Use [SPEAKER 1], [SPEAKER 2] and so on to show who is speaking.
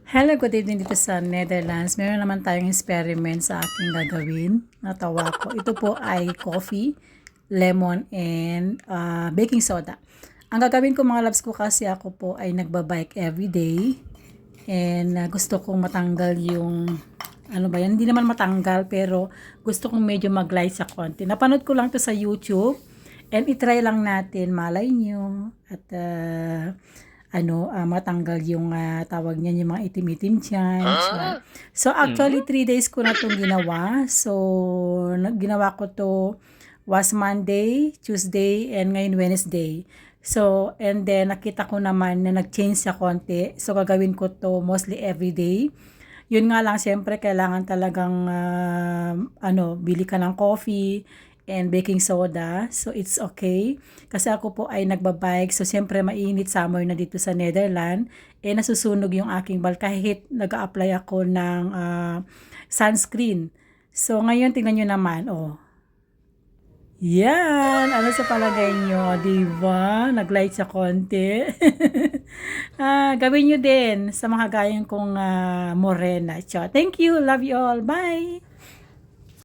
[SPEAKER 1] Hello, good evening dito sa Netherlands. Meron naman tayong experiment sa aking gagawin. Natawa ko. Ito po ay coffee, lemon, and baking soda. Ang gagawin ko mga loves ko kasi ako po ay nagbabike everyday. And gusto kong matanggal yung, ano ba yan? Hindi naman matanggal pero gusto kong medyo mag-light sa konti. Napanood ko lang to sa YouTube. And itry lang natin, malay nyo. At matanggal yung tawag niyan, yung mga itim-itim dyan. So, actually, 3 days ko na itong ginawa. So, ginawa ko to was Monday, Tuesday, and ngayon Wednesday. So, and then, nakita ko naman na nag-change sa konti. So, gagawin ko to mostly everyday. Yun nga lang, siyempre, kailangan talagang, bili ka ng coffee, and baking soda. So, it's okay. Kasi ako po ay nagbabike. So, siyempre, mainit summer na dito sa Netherlands. Nasusunog yung aking bal kahit nag-a-apply ako ng sunscreen. So, ngayon, tingnan nyo naman. Oh. Yan! Ano sa palagay nyo? Diba? Nag-light sa konti. Gawin nyo din sa mga gayang kong morena. Thank you. Love you all. Bye!